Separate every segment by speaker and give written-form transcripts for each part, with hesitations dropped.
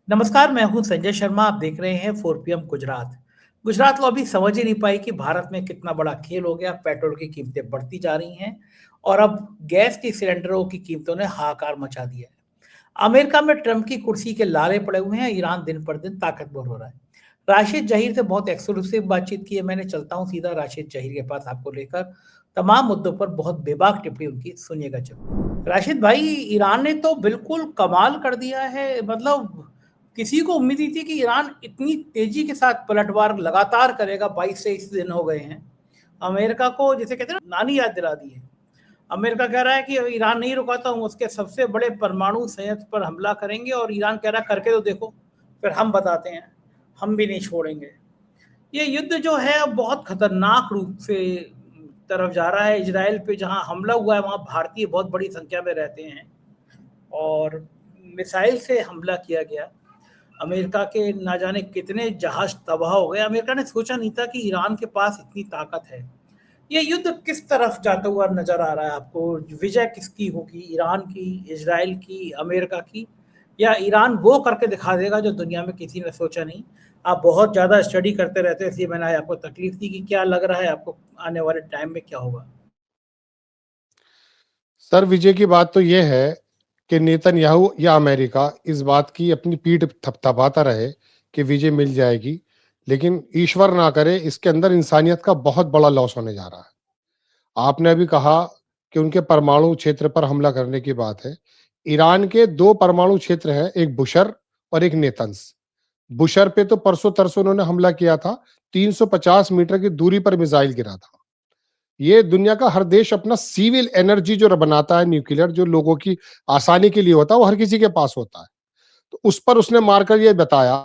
Speaker 1: नमस्कार, मैं हूं संजय शर्मा। आप देख रहे हैं 4 PM गुजरात। गुजरात को अभी समझ ही नहीं पाई कि भारत में कितना बड़ा खेल हो गया। पेट्रोल की कीमतें बढ़ती जा रही हैं और अब गैस के सिलेंडरों की कीमतों ने हाहाकार मचा दिया है। अमेरिका में ट्रंप की कुर्सी के लाले पड़े हुए हैं। ईरान दिन पर दिन ताकतवर हो रहा है। राशिद जहीर से बहुत एक्सक्लूसिव बातचीत की है मैंने। चलता हूं सीधा राशिद जहीर के पास आपको लेकर तमाम मुद्दों पर बहुत बेबाक टिप्पणी उनकी सुनिएगा जरूर। राशिद भाई, ईरान ने तो बिल्कुल कमाल कर दिया है। मतलब किसी को उम्मीद नहीं थी कि ईरान इतनी तेजी के साथ पलटवार लगातार करेगा। 22 से 23 दिन हो गए हैं। अमेरिका को जिसे कहते हैं ना, नानी याद दिला दी है। अमेरिका कह रहा है कि ईरान नहीं रुका तो हम उसके सबसे बड़े परमाणु संयंत्र पर हमला करेंगे, और ईरान कह रहा है करके तो देखो, फिर हम बताते हैं, हम भी नहीं छोड़ेंगे। ये युद्ध जो है अब बहुत खतरनाक रूप से तरफ जा रहा है। इजराइल पे जहां हमला हुआ है वहां भारतीय बहुत बड़ी संख्या में रहते हैं और मिसाइल से हमला किया गया। अमेरिका के ना जाने कितने जहाज तबाह हो गए। अमेरिका ने सोचा नहीं था कि ईरान के पास इतनी ताकत है। ये युद्ध किस तरफ जाता हुआ नजर आ रहा है आपको? विजय किसकी होगी? ईरान की, इजराइल की, अमेरिका की, या ईरान वो करके दिखा देगा जो दुनिया में किसी ने सोचा नहीं? आप बहुत ज़्यादा स्टडी करते रहते हैं, इसलिए मैंने आज आपको तकलीफ दी कि क्या लग रहा है आपको आने वाले टाइम में क्या होगा?
Speaker 2: सर, विजय की बात तो यह है कि नेतन्याहू या अमेरिका इस बात की अपनी पीठ थपथपाता रहे कि विजय मिल जाएगी, लेकिन ईश्वर ना करे इसके अंदर इंसानियत का बहुत बड़ा लॉस होने जा रहा है। आपने अभी कहा कि उनके परमाणु क्षेत्र पर हमला करने की बात है। ईरान के 2 परमाणु क्षेत्र हैं, एक बुशर और एक नेतन्स। बुशर पे तो परसों तरसों उन्होंने हमला किया था। 350 मीटर की दूरी पर मिसाइल गिरा था। ये दुनिया का हर देश अपना सिविल एनर्जी जो बनाता है, न्यूक्लियर, जो लोगों की आसानी के लिए होता है, वो हर किसी के पास होता है। तो उस पर उसने मारकर ये बताया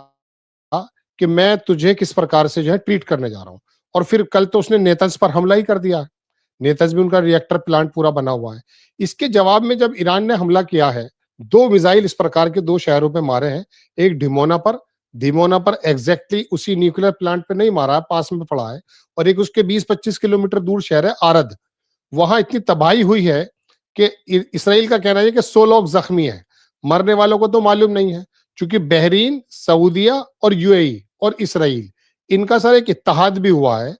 Speaker 2: कि मैं तुझे किस प्रकार से जो है ट्रीट करने जा रहा हूं। और फिर कल तो उसने नेतन्स पर हमला ही कर दिया। नेतन्स भी उनका रिएक्टर प्लांट पूरा बना हुआ है। इसके जवाब में जब ईरान ने हमला किया है, 2 मिसाइल इस प्रकार के 2 शहरों पे मारे हैं। एक डिमोना पर एग्जैक्टली उसी न्यूक्लियर प्लांट पे नहीं मारा है, पास में पड़ा है। और एक उसके 20-25 किलोमीटर दूर शहर है आरद। वहां इतनी तबाही हुई है कि इसराइल का कहना है कि 100 लोग जख्मी हैं। मरने वालों को तो मालूम नहीं है, क्योंकि बहरीन, सऊदिया और यूएई और इसराइल, इनका सर एक इत्तेहाद भी हुआ है,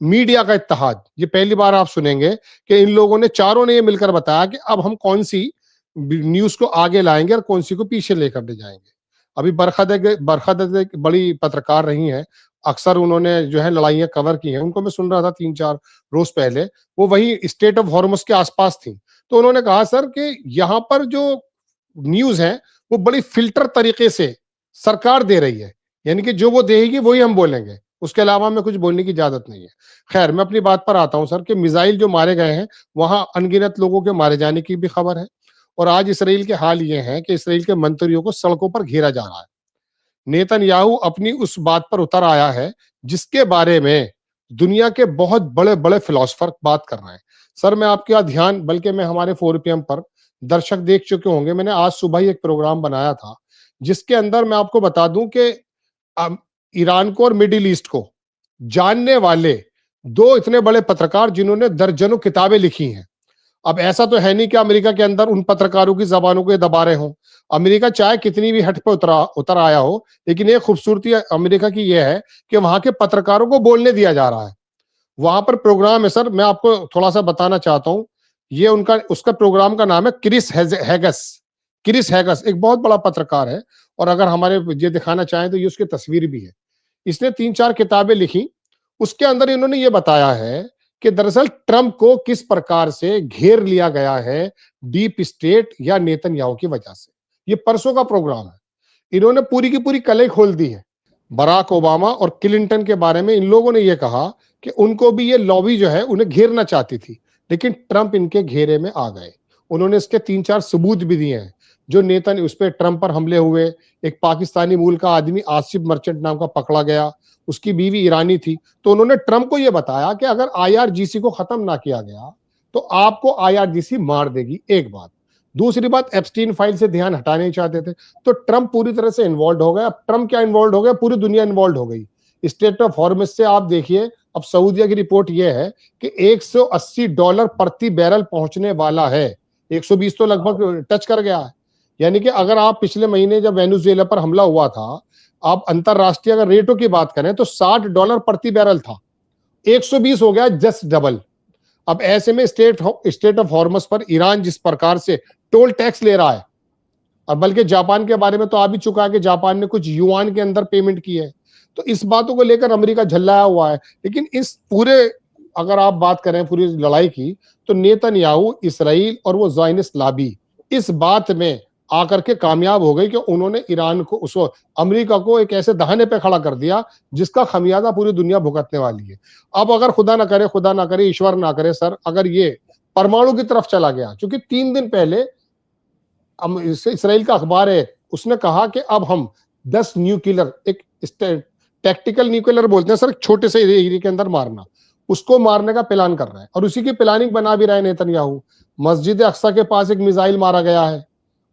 Speaker 2: मीडिया का इत्तेहाद। ये पहली बार आप सुनेंगे कि इन लोगों ने, चारों ने ये मिलकर बताया कि अब हम कौन सी न्यूज को आगे लाएंगे और कौन सी को पीछे लेकर ले जाएंगे। अभी बरखद एक बड़ी पत्रकार रही हैं। अक्सर उन्होंने जो है लड़ाइयां कवर की हैं। उनको मैं सुन रहा था 3-4 रोज पहले। वो वही स्टेट ऑफ हॉर्मुज के आसपास थी। तो उन्होंने कहा सर कि यहाँ पर जो न्यूज है वो बड़ी फिल्टर तरीके से सरकार दे रही है, यानी कि जो वो देगी वही हम बोलेंगे, उसके अलावा हमें कुछ बोलने की इजाजत नहीं है। खैर, मैं अपनी बात पर आता हूं सर कि मिसाइल जो मारे गए हैं, वहां अनगिनत लोगों के मारे जाने की भी खबर है। और आज इसराइल के हाल ये है कि इसराइल के मंत्रियों को सड़कों पर घेरा जा रहा है। नेतन्याहू अपनी उस बात पर उतर आया है जिसके बारे में दुनिया के बहुत बड़े बड़े फिलोसफर बात कर रहे हैं। सर, मैं आपका ध्यान, बल्कि मैं हमारे 4 PM पर दर्शक देख चुके होंगे, मैंने आज सुबह ही एक प्रोग्राम बनाया था जिसके अंदर मैं आपको बता दूं कि ईरान को और मिडिल ईस्ट को जानने वाले 2 इतने बड़े पत्रकार जिन्होंने दर्जनों किताबें लिखी हैं। अब ऐसा तो है नहीं कि अमेरिका के अंदर उन पत्रकारों की जबानों को ये दबा रहे हों। अमेरिका चाहे कितनी भी हट पे उतर आया हो, लेकिन एक खूबसूरती अमेरिका की यह है कि वहां के पत्रकारों को बोलने दिया जा रहा है। वहां पर प्रोग्राम है सर, मैं आपको थोड़ा सा बताना चाहता हूं। ये उनका, उसका प्रोग्राम का नाम है क्रिस हैगस एक बहुत बड़ा पत्रकार है। और अगर हमारे ये दिखाना चाहें तो ये उसकी तस्वीर भी है। इसने 3-4 किताबें लिखी। उसके अंदर इन्होंने ये बताया है कि दरअसल ट्रंप को किस प्रकार से घेर लिया गया है डीप स्टेट या नेतन्याहू की वजह से। ये परसों का प्रोग्राम है। इन्होंने पूरी की पूरी कलई खोल दी है। बराक ओबामा और क्लिंटन के बारे में इन लोगों ने यह कहा कि उनको भी ये लॉबी जो है उन्हें घेरना चाहती थी, लेकिन ट्रंप इनके घेरे में आ गए। उन्होंने इसके 3-4 सबूत भी दिए हैं। जो नेतन उस पर ट्रंप पर हमले हुए, एक पाकिस्तानी मूल का आदमी आसिफ मर्चेंट नाम का पकड़ा गया, उसकी बीवी ईरानी थी। तो उन्होंने ट्रंप को यह बताया कि अगर आईआरजीसी को खत्म ना किया गया तो आपको आईआरजीसी मार देगी। एक बात। दूसरी बात, एप्स्टीन फाइल से ध्यान हटाने नहीं चाहते थे। तो ट्रंप पूरी तरह से इन्वॉल्व हो गया। अब ट्रंप क्या इन्वॉल्व हो गया, पूरी दुनिया इन्वॉल्व हो गई। स्टेट ऑफ हॉर्मुज से आप देखिए, अब सऊदीया की रिपोर्ट यह है कि $180 प्रति बैरल पहुंचने वाला है। 120 तो लगभग टच कर गया है। यानी कि अगर आप पिछले महीने जब वेनेजुएला पर हमला हुआ था, आप अंतरराष्ट्रीय अगर रेटों की बात करें तो $60 प्रति बैरल था, 120 हो गया, जस्ट डबल। अब ऐसे में स्टेट ऑफ हॉर्मस पर ईरान जिस प्रकार से टोल टैक्स ले रहा है, और बल्कि जापान के बारे में तो आ भी चुका है कि जापान ने कुछ युआन के अंदर पेमेंट की है, तो इस बातों को लेकर अमेरिका झल्लाया हुआ है। लेकिन इस पूरे, अगर आप बात करें पूरी लड़ाई की, तो नेतन्याहू, इसराइल और वो ज़ायनिस्ट लॉबी इस बात में आकर के कामयाब हो गई कि उन्होंने ईरान को, उसको, अमेरिका को एक ऐसे दहाने पे खड़ा कर दिया जिसका खमियाजा पूरी दुनिया भुगतने वाली है। अब अगर खुदा ना करे, ईश्वर ना करे सर, अगर ये परमाणु की तरफ चला गया, क्योंकि 3 दिन पहले इसराइल का अखबार है, उसने कहा कि अब हम 10 न्यूक्लियर, एक टैक्टिकल न्यूक्लियर बोलते हैं सर, छोटे से एरिया के अंदर मारना, उसको मारने का प्लान कर रहा है, और उसी की प्लानिंग बना भी रहा है नेतन्याहू। मस्जिद अक्सा के पास एक मिसाइल मारा गया है,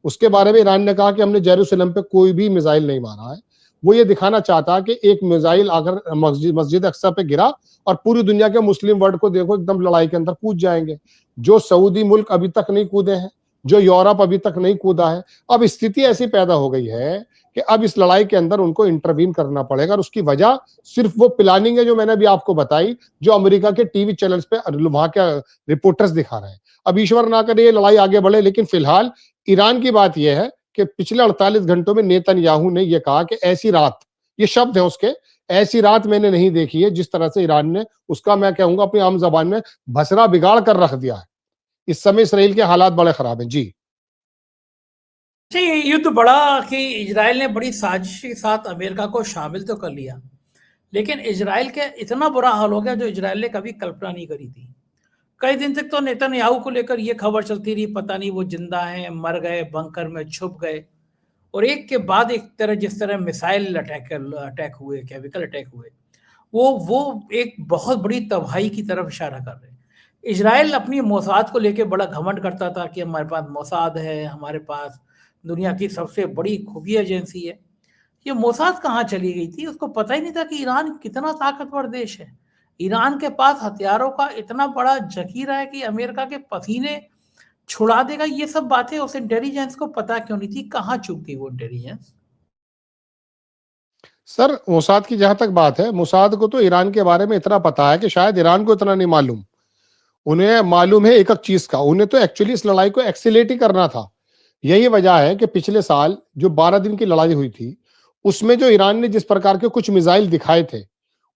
Speaker 2: उसके बारे में ईरान ने कहा कि हमने जेरूसलम पे कोई भी मिसाइल नहीं मारा है। वो ये दिखाना चाहता है कि एक मिसाइल अगर मस्जिद अक्सा पे गिरा और पूरी दुनिया के मुस्लिम वर्ल्ड को देखो एकदम लड़ाई के अंदर कूद जाएंगे, जो सऊदी मुल्क अभी तक नहीं कूदे हैं, जो यूरोप अभी तक नहीं कूदा है। अब स्थिति ऐसी पैदा हो गई है कि अब इस लड़ाई के अंदर उनको इंटरवीन करना पड़ेगा, और उसकी वजह सिर्फ वो प्लानिंग है जो मैंने अभी आपको बताई, जो अमेरिका के टीवी चैनल्स पे वहां के रिपोर्टर्स दिखा रहे हैं। अब ईश्वर ना करे ये लड़ाई आगे बढ़े, लेकिन फिलहाल ईरान की बात यह है कि पिछले 48 घंटों में नेतन्याहू ने यह कहा कि ऐसी रात, ये शब्द है उसके, ऐसी रात मैंने नहीं देखी है जिस तरह से ईरान ने उसका, मैं कहूंगा अपनी आम जबान में, भसरा बिगाड़ कर रख दिया है। इस समय इसराइल के हालात बड़े खराब हैं जी।
Speaker 1: अच्छा, ये युद्ध बढ़ा कि इजराइल ने बड़ी साजिश के साथ अमेरिका को शामिल तो कर लिया, लेकिन इजराइल के इतना बुरा हाल हो गया जो इजराइल ने कभी कल्पना नहीं करी थी। कई दिन तक तो नेतन्याहू को लेकर ये खबर चलती रही, पता नहीं वो जिंदा हैं, मर गए, बंकर में छुप गए, और एक के बाद एक तरह, जिस तरह मिसाइल अटैक हुए, केमिकल अटैक हुए, वो एक बहुत बड़ी तबाही की तरफ इशारा कर रहे हैं। इजराइल अपनी मोसाद को लेकर बड़ा घमंड करता था कि हमारे पास मोसाद है, हमारे पास दुनिया की सबसे बड़ी खुफिया एजेंसी है। ये मोसाद कहाँ चली गई थी? उसको पता ही नहीं था कि ईरान कितना ताकतवर देश है। ईरान के पास हथियारों का इतना बड़ा जखीरा है कि अमेरिका के पसीने छुड़ा देगा। ये सब बातें उस इंटेलिजेंस को पता क्यों नहीं थी? कहाँ चूक गई वो इंटेलिजेंस?
Speaker 2: सर मोसाद की जहां तक बात है, मोसाद को तो ईरान के बारे में इतना पता है कि शायद ईरान को इतना नहीं मालूम। उन्हें मालूम है एक एक चीज का, उन्हें तो एक्चुअली इस लड़ाई को एक्सीलेट ही करना था। यही वजह है कि पिछले साल जो 12 दिन की लड़ाई हुई थी, उसमें जो ईरान ने जिस प्रकार के कुछ मिसाइल दिखाए थे,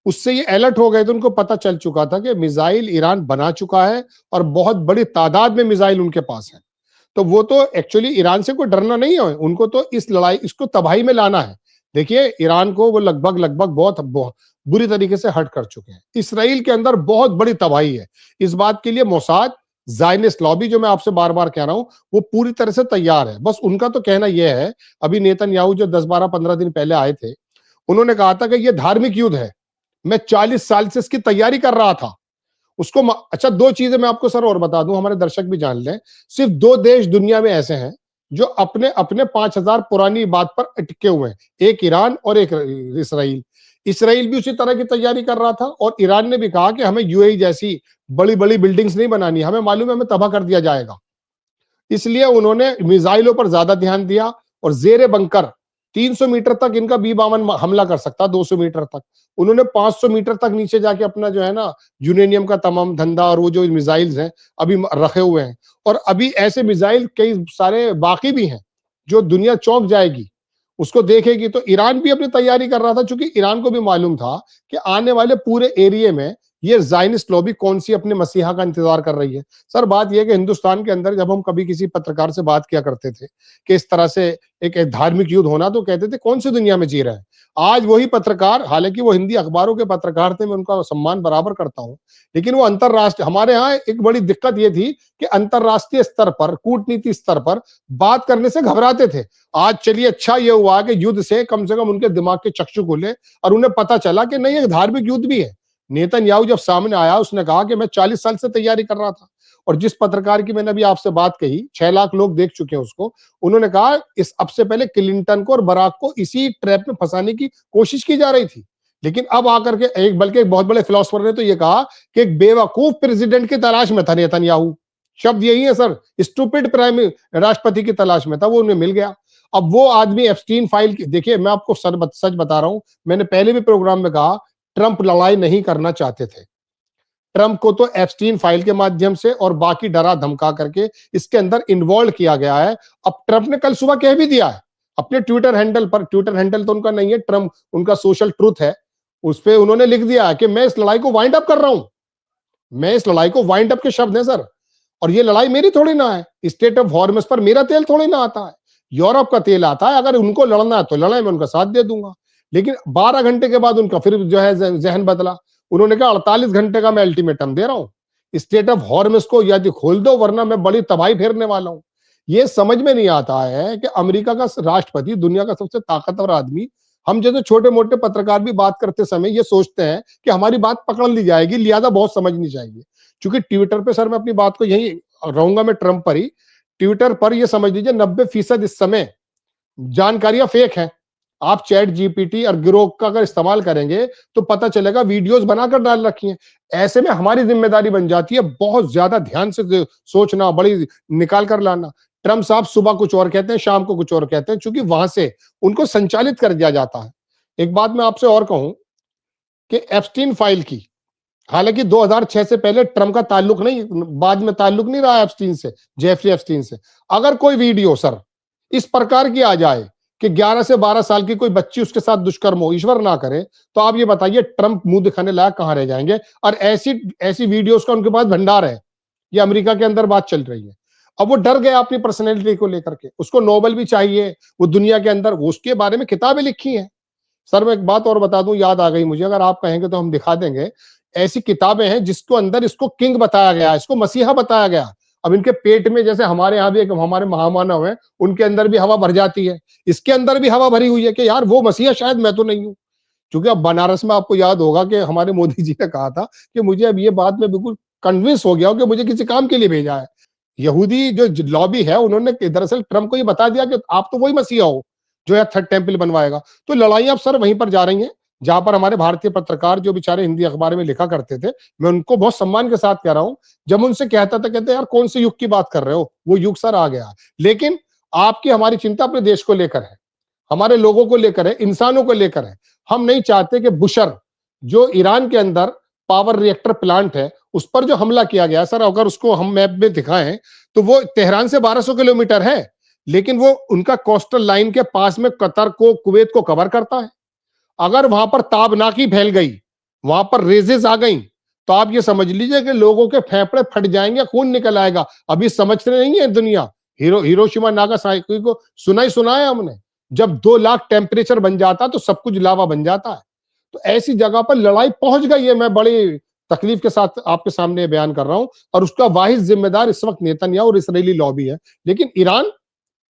Speaker 2: उससे ये अलर्ट हो गए थे, उनको पता चल चुका था कि मिसाइल ईरान बना चुका है और बहुत बड़ी तादाद में मिसाइल उनके पास है। तो वो तो एक्चुअली ईरान से कोई डरना नहीं है, उनको तो इस लड़ाई, इसको तबाही में लाना है। देखिए ईरान को वो लगभग लगभग बहुत बुरी तरीके से हर्ट कर चुके हैं। इसराइल के अंदर बहुत बड़ी तबाही है। इस बात के लिए मोसाद, ज़ायनिस्ट लॉबी, जो मैं आपसे बार बार कह रहा हूं, वो पूरी तरह से तैयार है। बस उनका तो कहना यह है, अभी नेतन्याहू जो 10-12-15 दिन पहले आए थे, उन्होंने कहा था कि यह धार्मिक युद्ध है, मैं 40 साल से इसकी तैयारी कर रहा था। उसको अच्छा, 2 चीजें मैं आपको सर और बता दूं, हमारे दर्शक भी जान लें। सिर्फ 2 देश दुनिया में ऐसे हैं जो अपने अपने 5000 पुरानी बात पर अटके हुए हैं, एक ईरान और एक इसराइल। इसराइल भी उसी तरह की तैयारी कर रहा था, और ईरान ने भी कहा कि हमें यूएई जैसी बड़ी बड़ी बिल्डिंग्स नहीं बनानी, हमें मालूम है हमें तबाह कर दिया जाएगा। इसलिए उन्होंने मिसाइलों पर ज्यादा ध्यान दिया, और जेरे बंकर 300 मीटर तक इनका बी-51 हमला कर सकता, 200 मीटर तक। उन्होंने 500 मीटर तक नीचे जाके अपना जो है ना यूरेनियम का तमाम धंधा और वो जो मिसाइल्स हैं अभी रखे हुए हैं। और अभी ऐसे मिसाइल कई सारे बाकी भी हैं जो दुनिया चौंक जाएगी, उसको देखेगी। तो ईरान भी अपनी तैयारी कर रहा था, क्योंकि ईरान को भी मालूम था कि आने वाले पूरे एरिया में ये ज़ायनिस्ट लॉबी कौन सी अपने मसीहा का इंतजार कर रही है। सर बात यह है कि हिंदुस्तान के अंदर जब हम कभी किसी पत्रकार से बात किया करते थे कि इस तरह से एक धार्मिक युद्ध होना, तो कहते थे कौन सी दुनिया में जी रहे हैं। आज वही पत्रकार, हालांकि वो हिंदी अखबारों के पत्रकार थे, मैं उनका सम्मान बराबर करता हूं, लेकिन वो अंतरराष्ट्रीय, हमारे यहाँ एक बड़ी दिक्कत ये थी कि अंतरराष्ट्रीय स्तर पर, कूटनीति स्तर पर बात करने से घबराते थे। आज चलिए अच्छा ये हुआ कि युद्ध से कम उनके दिमाग के चक्षु खुले और उन्हें पता चला कि नहीं, एक धार्मिक युद्ध भी है। नेतन्याहू जब सामने आया, उसने कहा कि मैं 40 साल से तैयारी कर रहा था। और जिस पत्रकार की मैंने अभी आपसे बात कही, 6 लाख लोग देख चुके हैं उसको, उन्होंने कहा इस अब से पहले क्लिंटन को और बराक को इसी ट्रैप में फंसाने की कोशिश की जा रही थी। लेकिन अब आकर के एक, बल्कि एक बहुत बड़े फिलोसफर ने तो यह कहा कि एक बेवकूफ प्रेसिडेंट की तलाश में था नेतन्याहू। शब्द यही है सर, स्टूपिड प्राइम राष्ट्रपति की तलाश में था, वो उन्हें मिल गया। अब वो आदमी एप्स्टीन फाइल की, देखिए मैं आपको सच बता रहा हूं, मैंने पहले भी प्रोग्राम में कहा, ट्रंप लड़ाई नहीं करना चाहते थे। ट्रंप को तो एप्स्टीन फाइल के माध्यम से और बाकी डरा धमका करके इसके अंदर इन्वॉल्व किया गया है। अब ट्रंप ने कल सुबह कह भी दिया है अपने ट्विटर हैंडल पर, ट्विटर हैंडल तो उनका नहीं है, ट्रंप उनका सोशल ट्रूथ है, उस पर उन्होंने लिख दिया है कि मैं इस लड़ाई को वाइंड अप कर रहा हूं। मैं इस लड़ाई को वाइंड अप के शब्द हैं सर, और ये लड़ाई मेरी थोड़ी ना है, स्टेट ऑफ हॉर्मस पर मेरा तेल थोड़ी ना आता है, यूरोप का तेल आता है। अगर उनको लड़ना है तो लड़ाई में उनका साथ दे दूंगा। लेकिन 12 घंटे के बाद उनका फिर जो है जहन बदला, उन्होंने कहा 48 घंटे का मैं अल्टीमेटम दे रहा हूं, स्टेट ऑफ हॉर्मस को यदि खोल दो वरना मैं बड़ी तबाही फेरने वाला हूं। ये समझ में नहीं आता है कि अमेरिका का राष्ट्रपति, दुनिया का सबसे ताकतवर आदमी, हम जैसे छोटे मोटे पत्रकार भी बात करते समय ये सोचते हैं कि हमारी बात पकड़ ली जाएगी, लिहाजा बहुत समझनी चाहिए। क्योंकि ट्विटर पे सर मैं अपनी बात को यही रहूंगा, मैं ट्रंप पर ही, ट्विटर पर ये समझ लीजिए 90% इस समय जानकारियां फेक हैं। आप चैट जीपीटी और ग्रोक का अगर इस्तेमाल करेंगे तो पता चलेगा वीडियोस बनाकर डाल रखी हैं। ऐसे में हमारी जिम्मेदारी बन जाती है बहुत ज्यादा ध्यान से सोचना, बड़ी निकाल कर लाना। ट्रंप साहब सुबह कुछ और कहते हैं, शाम को कुछ और कहते हैं, क्योंकि वहां से उनको संचालित कर दिया जाता है। एक बात मैं आपसे और कहूं कि एप्स्टीन फाइल की, हालांकि 2006 से पहले ट्रंप का ताल्लुक नहीं, बाद में ताल्लुक नहीं रहा एप्स्टीन से, जेफरी एप्स्टीन से। अगर कोई वीडियो सर इस प्रकार की आ जाए कि 11 से 12 साल की कोई बच्ची उसके साथ दुष्कर्म हो, ईश्वर ना करे, तो आप ये बताइए ट्रंप मुंह दिखाने लायक कहां रह जाएंगे। और ऐसी ऐसी वीडियोस का उनके पास भंडार है, ये अमेरिका के अंदर बात चल रही है। अब वो डर गया अपनी पर्सनैलिटी को लेकर के, उसको नोबेल भी चाहिए, वो दुनिया के अंदर उसके बारे में किताबें लिखी हैं। सर मैं एक बात और बता दूं, याद आ गई मुझे, अगर आप कहेंगे तो हम दिखा देंगे। ऐसी किताबें हैं जिसको अंदर इसको किंग बताया गया, इसको मसीहा बताया गया। अब इनके पेट में, जैसे हमारे यहाँ भी एक हमारे महामानव है, उनके अंदर भी हवा भर जाती है, इसके अंदर भी हवा भरी हुई है कि यार वो मसीहा शायद मैं तो नहीं हूं। क्योंकि अब बनारस में आपको याद होगा कि हमारे मोदी जी ने कहा था कि मुझे अब ये बात में बिल्कुल कन्विंस हो गया हूं कि मुझे किसी काम के लिए भेजा है। यहूदी जो लॉबी है उन्होंने दरअसल ट्रंप को ये बता दिया कि आप तो वही मसीहा हो जो है थर्ड टेम्पल बनवाएगा। तो लड़ाइयां अब सर वहीं पर जा रही हैं जहां पर हमारे भारतीय पत्रकार जो बेचारे हिंदी अखबार में लिखा करते थे, मैं उनको बहुत सम्मान के साथ कह रहा हूं, जब उनसे कहता था कहते यार कौन से युग की बात कर रहे हो, वो युग सर आ गया। लेकिन आपकी हमारी चिंता अपने देश को लेकर है, हमारे लोगों को लेकर है, इंसानों को लेकर है। हम नहीं चाहते कि बुशर जो ईरान के अंदर पावर रिएक्टर प्लांट है उस पर जो हमला किया गया सर, अगर उसको हम मैप में दिखाएं तो वो तेहरान से 1200 किलोमीटर है, लेकिन वो उनका कोस्टल लाइन के पास में कतर को, कुवैत को कवर करता है। अगर वहां पर ताबनाकी फैल गई, वहां पर रेजेस आ गई, तो आप ये समझ लीजिए कि लोगों के फेफड़े फट जाएंगे, खून निकल आएगा। अभी समझते नहीं है दुनिया, हिरोशिमा नागासाकी को सुना है हमने, जब 2 लाख टेम्परेचर बन जाता तो सब कुछ लावा बन जाता है। तो ऐसी जगह पर लड़ाई पहुंच गई है, मैं बड़ी तकलीफ के साथ आपके सामने बयान कर रहा हूं, और उसका वाहिद जिम्मेदार इस वक्त नेतन्याहू और इसराइली लॉबी है। लेकिन ईरान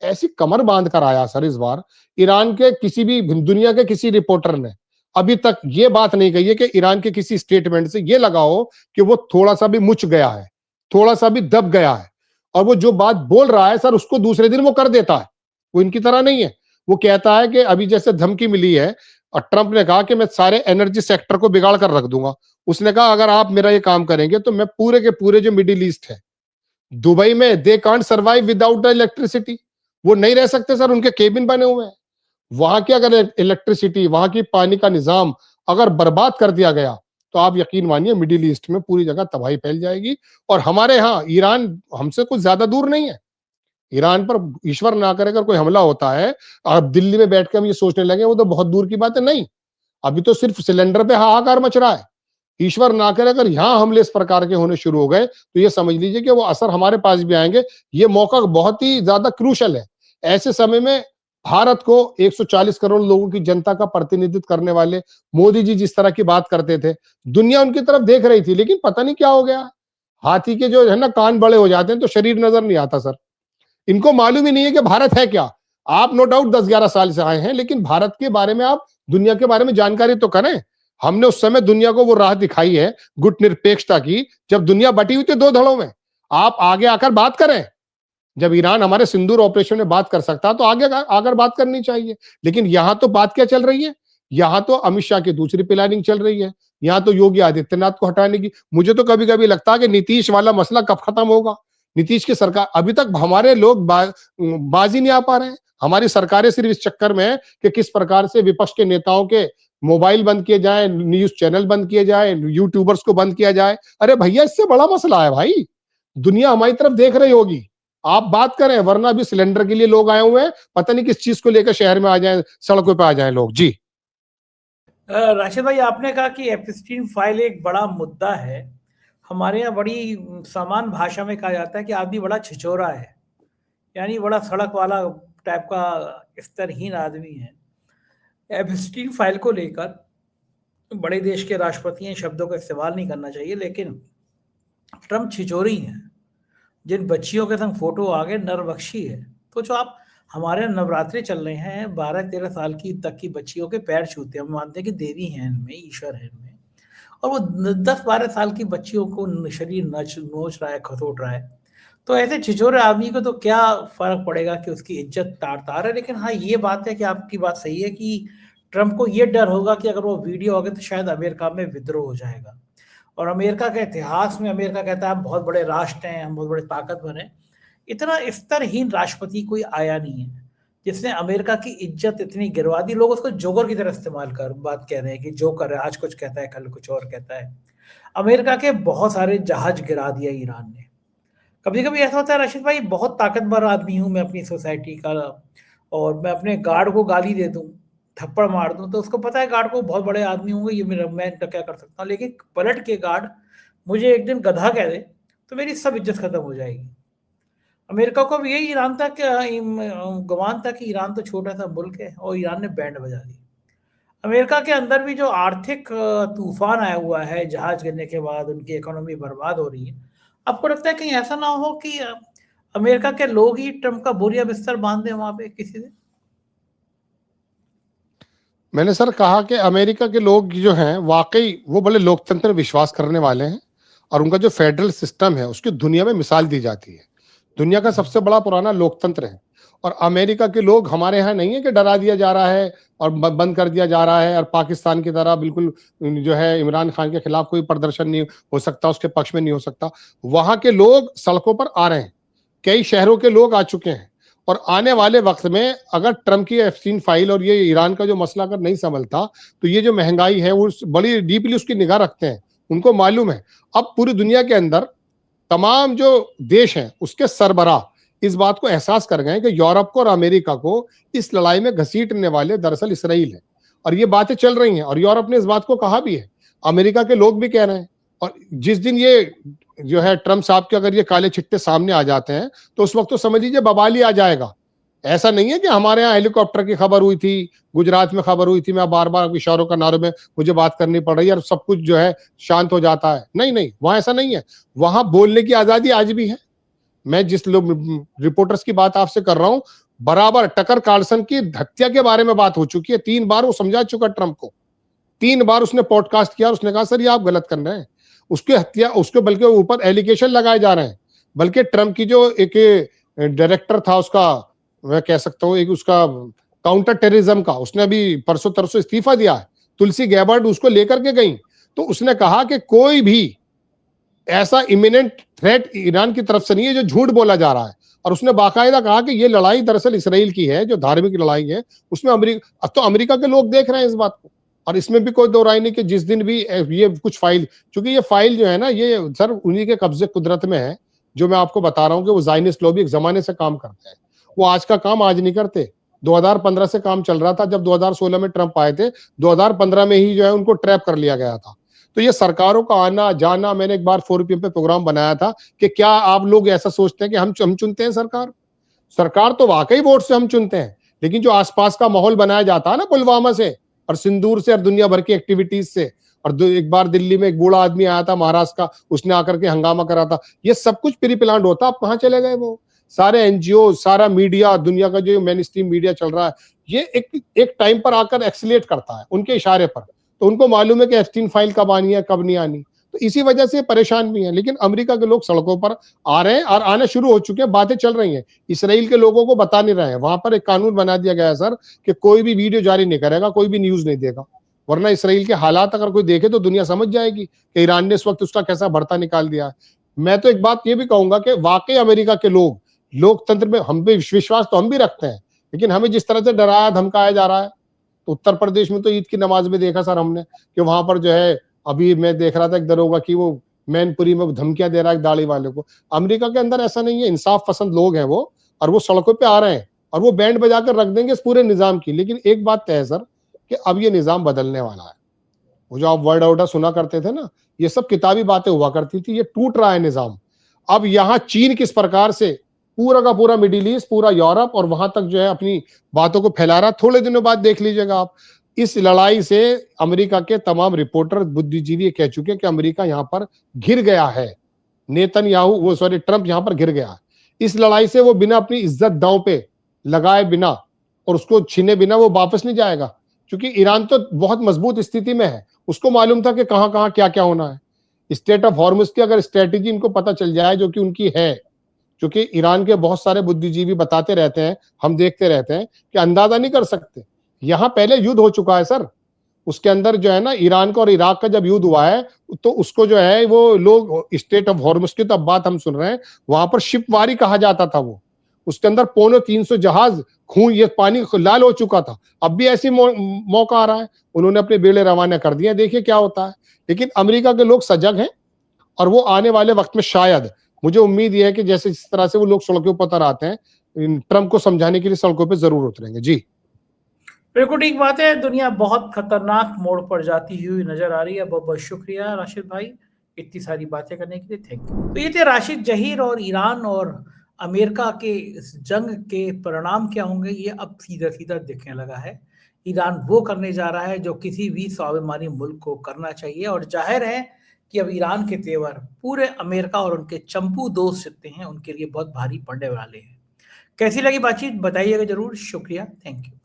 Speaker 2: ऐसी कमर बांध कर आया सर, इस बार ईरान के किसी भी दुनिया के किसी रिपोर्टर ने अभी तक ये बात नहीं कही है कि ईरान के किसी स्टेटमेंट से ये लगा हो कि वो थोड़ा सा भी मुच गया है, थोड़ा सा भी दब गया है, और वो जो बात बोल रहा है सर उसको दूसरे दिन वो कर देता है। वो इनकी तरह नहीं है, वो कहता है कि अभी जैसे धमकी मिली है और ट्रंप ने कहा कि मैं सारे एनर्जी सेक्टर को बिगाड़ कर रख दूंगा। उसने कहा अगर आप मेरा ये काम करेंगे तो मैं पूरे के पूरे जो मिडिल ईस्ट है, दुबई में they can't survive without electricity, वो नहीं रह सकते सर, उनके केबिन बने हुए हैं। वहां की अगर इलेक्ट्रिसिटी, वहां की पानी का निजाम अगर बर्बाद कर दिया गया तो आप यकीन मानिए मिडिल ईस्ट में पूरी जगह तबाही फैल जाएगी। और हमारे यहाँ ईरान हमसे कुछ ज्यादा दूर नहीं है, ईरान पर ईश्वर ना करे अगर कोई हमला होता है, अब दिल्ली में बैठ के हम ये सोचने लगे वो तो बहुत दूर की बात है, नहीं, अभी तो सिर्फ सिलेंडर पे हाहाकार मच रहा है। ईश्वर ना करे अगर यहाँ हमले इस प्रकार के होने शुरू हो गए तो ये समझ लीजिए कि वो असर हमारे पास भी आएंगे। ये मौका बहुत ही ज्यादा क्रूशल है। ऐसे समय में भारत को 140 करोड़ लोगों की जनता का प्रतिनिधित्व करने वाले मोदी जी जिस तरह की बात करते थे, दुनिया उनकी तरफ देख रही थी, लेकिन पता नहीं क्या हो गया। हाथी के जो है ना कान बड़े हो जाते हैं तो शरीर नजर नहीं आता सर। इनको मालूम ही नहीं है कि भारत है क्या। आप नो डाउट 10-11 साल से आए हैं, लेकिन भारत के बारे में आप दुनिया के बारे में जानकारी तो करें। हमने उस समय दुनिया को वो राह दिखाई है गुट निरपेक्षता की, जब दुनिया बटी हुई थी 2 धड़ों में। आप आगे आकर बात करें, जब ईरान हमारे सिंदूर ऑपरेशन में बात कर सकता तो आगे आकर बात करनी चाहिए। लेकिन यहां तो बात क्या चल रही है, यहां तो अमित शाह की दूसरी प्लानिंग चल रही है, यहां तो योगी आदित्यनाथ को हटाने की। मुझे तो कभी कभी लगता है कि नीतीश वाला मसला कब खत्म होगा। नीतीश की सरकार, अभी तक हमारे लोग बाजी नहीं आ पा रहे हैं। हमारी सरकारें सिर्फ इस चक्कर में है कि किस प्रकार से विपक्ष के नेताओं के मोबाइल बंद किए जाए, न्यूज चैनल बंद किए जाए, यूट्यूबर्स को बंद किया जाए। अरे भैया, इससे बड़ा मसला है भाई, दुनिया हमारी तरफ देख रही होगी, आप बात करें, वरना अभी सिलेंडर के लिए लोग आए हुए हैं, पता नहीं किस चीज को लेकर शहर में आ जाए, सड़कों पे आ जाए लोग। जी
Speaker 1: राशिद भाई, आपने कहा कि एप्स्टीन फाइल एक बड़ा मुद्दा है। हमारे यहाँ बड़ी सामान्य भाषा में कहा जाता है कि आदमी बड़ा छिछोरा है, यानी बड़ा सड़क वाला टाइप का स्तरहीन आदमी है। एप्स्टीन फाइल को लेकर बड़े देश के राष्ट्रपति इन शब्दों का इस्तेमाल नहीं करना चाहिए, लेकिन ट्रम्प छिचोरी हैं। जिन बच्चियों के संग फोटो आ गए, नरबख्शी है। तो जो आप हमारे नवरात्रि चल रहे हैं, 12-13 साल की तक की बच्चियों के पैर छूते हैं, हम मानते हैं कि देवी हैं इनमें, ईश्वर है इनमें, और वो 10-12 साल की बच्चियों को शरीर नोच रहा है, खसोट रहा है। तो ऐसे छिछोरे आदमी को तो क्या फर्क पड़ेगा कि उसकी इज्जत तार तार है। लेकिन हाँ, ये बात है कि आपकी बात सही है कि ट्रम्प को ये डर होगा कि अगर वो वीडियो आ गए तो शायद अमेरिका में विद्रोह हो जाएगा। और अमेरिका के इतिहास में अमेरिका कहता है हम बहुत बड़े राष्ट्र हैं, हम बहुत बड़े ताकतवर हैं। इतना स्तरहीन राष्ट्रपति कोई आया नहीं है जिसने अमेरिका की इज्जत इतनी गिरवा दी। लोग उसको जोकर की तरह इस्तेमाल कर बात कह रहे हैं कि जोकर है, आज कुछ कहता है कल कुछ और कहता है। अमेरिका के बहुत सारे जहाज गिरा दिया ईरान ने। कभी कभी ऐसा होता है राशिद भाई, बहुत ताकतवर आदमी हूँ मैं अपनी सोसाइटी का, और मैं अपने गार्ड को गाली दे दूँ, थप्पड़ मार दूँ, तो उसको पता है गार्ड को बहुत बड़े आदमी होंगे, ये मेरा, मैं तो क्या कर सकता हूँ। लेकिन पलट के गार्ड मुझे एक दिन गधा कह दे तो मेरी सब इज्जत खत्म हो जाएगी। अमेरिका को भी यही ईरान था कि गुमान था कि ईरान तो छोटा सा मुल्क है, और ईरान ने बैंड बजा दी। अमेरिका के अंदर भी जो आर्थिक तूफान आया हुआ है, जहाज गिरने के बाद उनकी इकोनॉमी बर्बाद हो रही है। आपको लगता है कहीं ऐसा ना हो कि अमेरिका के लोग ही ट्रम्प का बोरिया बिस्तर बांध दें वहां पे किसी से?
Speaker 2: मैंने सर कहा कि अमेरिका के लोग जो हैं वाकई वो बड़े लोकतंत्र में विश्वास करने वाले हैं, और उनका जो फेडरल सिस्टम है उसकी दुनिया में मिसाल दी जाती है। दुनिया का सबसे बड़ा पुराना लोकतंत्र है। और अमेरिका के लोग हमारे यहाँ नहीं है कि डरा दिया जा रहा है और बंद कर दिया जा रहा है, और पाकिस्तान की तरह बिल्कुल जो है इमरान खान के खिलाफ कोई प्रदर्शन नहीं हो सकता, उसके पक्ष में नहीं हो सकता। वहां के लोग सड़कों पर आ रहे हैं, कई शहरों के लोग आ चुके हैं। और आने वाले वक्त में अगर ट्रम्प की एप्स्टीन फाइल और ये ईरान का जो मसला अगर नहीं संभलता, तो ये जो महंगाई है वो बड़ी डीपली उसकी निगाह रखते हैं। उनको मालूम है अब पूरी दुनिया के अंदर तमाम जो देश हैं उसके सरबराह इस बात को एहसास कर गए कि यूरोप को और अमेरिका को इस लड़ाई में घसीटने वाले दरअसल इसराइल है। और ये बातें चल रही हैं, और यूरोप ने इस बात को कहा भी है, अमेरिका के लोग भी कह रहे हैं। और जिस दिन ये जो है ट्रम्प साहब के अगर ये काले चिट्टे सामने आ जाते हैं, तो उस वक्त तो समझ लीजिए बवाल ही आ जाएगा। ऐसा नहीं है कि हमारे यहाँ हेलीकॉप्टर की खबर हुई थी, गुजरात में खबर हुई थी, मैं बार बार इशारों का नारों में मुझे बात करनी पड़ रही है और सब कुछ जो है शांत हो जाता है। नहीं नहीं, वहां ऐसा नहीं है। वहां बोलने की आजादी आज भी है। मैं जिस लोग रिपोर्टर्स की बात आपसे कर रहा हूं, बराबर टकर कार्लसन की हत्या के बारे में बात हो चुकी है। 3 बार वो समझा चुका ट्रम्प को, 3 बार उसने पॉडकास्ट किया और उसने कहा सर ये आप गलत कर रहे हैं। उसकी हत्या, उसके बल्कि ऊपर एलिगेशन लगाए जा रहे हैं। बल्कि ट्रम्प की जो एक डायरेक्टर था उसका, मैं कह सकता हूँ एक उसका काउंटर टेररिज्म का, उसने अभी परसों तरसों इस्तीफा दिया है। तुलसी गैबर्ड उसको लेकर के गई, तो उसने कहा कि कोई भी ऐसा इमिनेंट थ्रेट ईरान की तरफ से नहीं है जो झूठ बोला जा रहा है। और उसने बाकायदा कहा कि ये लड़ाई दरअसल इसराइल की है, जो धार्मिक लड़ाई है उसमें अमेरिका, अब तो अमेरिका के लोग देख रहे हैं इस बात को। और इसमें भी कोई दो राय नहीं कि जिस दिन भी ये कुछ फाइल, क्योंकि ये फाइल जो है ना, ये सर उन्हीं के कब्जे कुदरत में है। जो मैं आपको बता रहा हूँ कि वो ज़ायनिस्ट लॉबी एक जमाने से काम करते हैं, वो आज का काम आज नहीं करते। 2015 से काम चल रहा था, जब 2016 में ट्रम्प आए थे, 2015 में ही जो है उनको ट्रैप कर लिया गया था। तो ये सरकारों का आना जाना, मैंने एक बार 4PM पे प्रोग्राम बनाया था कि क्या आप लोग ऐसा सोचते हैं कि हम चुनते हैं सरकार? सरकार तो वाकई वोट से हम चुनते हैं, लेकिन जो आसपास का माहौल बनाया जाता है ना, पुलवामा से और सिंदूर से और दुनिया भर की एक्टिविटीज से, और एक बार दिल्ली में एक बूढ़ा आदमी आया था महाराष्ट्र का, उसने आकर के हंगामा करा था, ये सब कुछ प्री प्लान होता। अब कहाँ चले गए वो सारे एनजीओ, सारा मीडिया, दुनिया का जो मेन स्ट्रीम मीडिया चल रहा है, ये एक टाइम पर आकर एक्सीलेट करता है उनके इशारे पर। तो उनको मालूम है कि एप्स्टीन फाइल कब आनी है कब नहीं आनी, तो इसी वजह से परेशान भी हैं। लेकिन अमेरिका के लोग सड़कों पर आ रहे हैं और आने शुरू हो चुके हैं, बातें चल रही हैं। इसराइल के लोगों को बता नहीं रहे हैं। वहां पर एक कानून बना दिया गया है सर कि कोई भी वीडियो जारी नहीं करेगा, कोई भी न्यूज नहीं देगा, वरना इसराइल के हालात अगर कोई देखे तो दुनिया समझ जाएगी कि ईरान ने इस वक्त उसका कैसा भरता निकाल दिया है। मैं तो एक बात ये भी कहूंगा कि वाकई अमेरिका के लोग लोकतंत्र में हम पे विश्वास तो हम भी रखते हैं, लेकिन हमें जिस तरह से डराया धमकाया जा रहा है, तो उत्तर प्रदेश में तो ईद की नमाज में देखा सर हमने कि वहां पर जो है, अभी मैं देख रहा था एक दरोगा की वो मैनपुरी में धमकियां दे रहा है दाढ़ी वाले को। अमेरिका के अंदर ऐसा नहीं है, इंसाफ पसंद लोग हैं वो, और वो सड़कों पे आ रहे हैं और वो बैंड बजा कर रख देंगे इस पूरे निजाम की। लेकिन एक बात तय है सर कि अब ये निजाम बदलने वाला है। वो जो आप वर्ड ऑर्डर सुना करते थे ना, ये सब किताबी बातें हुआ करती थी, ये टूट रहा है निजाम। अब यहाँ चीन किस प्रकार से पूरा का पूरा मिडिल ईस्ट, पूरा यूरोप और वहां तक जो है अपनी बातों को फैला रहा, थोड़े दिनों बाद देख लीजिएगा आप। इस लड़ाई से अमेरिका के तमाम रिपोर्टर बुद्धिजीवी कह चुके कि अमेरिका यहां पर घिर गया है, ट्रंप यहां पर घिर गया। इस लड़ाई से वो बिना अपनी इज्जत दांव पे लगाए बिना और उसको छीने बिना वो वापस नहीं जाएगा, क्योंकि ईरान तो बहुत मजबूत स्थिति में है। उसको मालूम था कि कहां कहां क्या क्या होना है। स्टेट ऑफ हॉर्मुज की अगर स्ट्रेटेजी इनको पता चल जाए, जो कि उनकी है, क्योंकि ईरान के बहुत सारे बुद्धिजीवी बताते रहते हैं, हम देखते रहते हैं कि अंदाजा नहीं कर सकते। यहां पहले युद्ध हो चुका है सर, उसके अंदर जो है ना, ईरान का और इराक का जब युद्ध हुआ है, तो उसको जो है वो लोग स्टेट ऑफ हॉर्मुज की तो अब बात हम सुन रहे हैं, वहां पर शिपवारी कहा जाता था वो। उसके अंदर 350 जहाज खून ये पानी लाल हो चुका था। अब भी ऐसी मौका आ रहा है, उन्होंने अपने बेड़े रवाना कर दिए, देखिए क्या होता है। लेकिन अमेरिका के लोग सजग हैं और वो आने वाले वक्त में शायद, मुझे उम्मीद यह है कि जैसे जिस तरह से वो लोग सड़कों पर उतर आते हैं, ट्रंप को समझाने के लिए सड़कों पर जरूर उतरेंगे। जी
Speaker 1: बिल्कुल ठीक बात है। दुनिया बहुत खतरनाक मोड़ पर जाती हुई नजर आ रही है। बहुत बहुत शुक्रिया राशिद भाई, इतनी सारी बातें करने के लिए, थैंक यू। तो ये थे राशिद जहीर, और ईरान और अमेरिका के इस जंग के परिणाम क्या होंगे ये अब सीधा सीधा दिखने लगा है। ईरान वो करने जा रहा है जो किसी भी स्वाभिमानी मुल्क को करना चाहिए, और जाहिर है कि अब ईरान के तेवर पूरे अमेरिका और उनके चंपू दोस्त जितने हैं उनके लिए बहुत भारी पड़ने वाले हैं। कैसी लगी बातचीत बताइएगा जरूर। शुक्रिया, थैंक यू।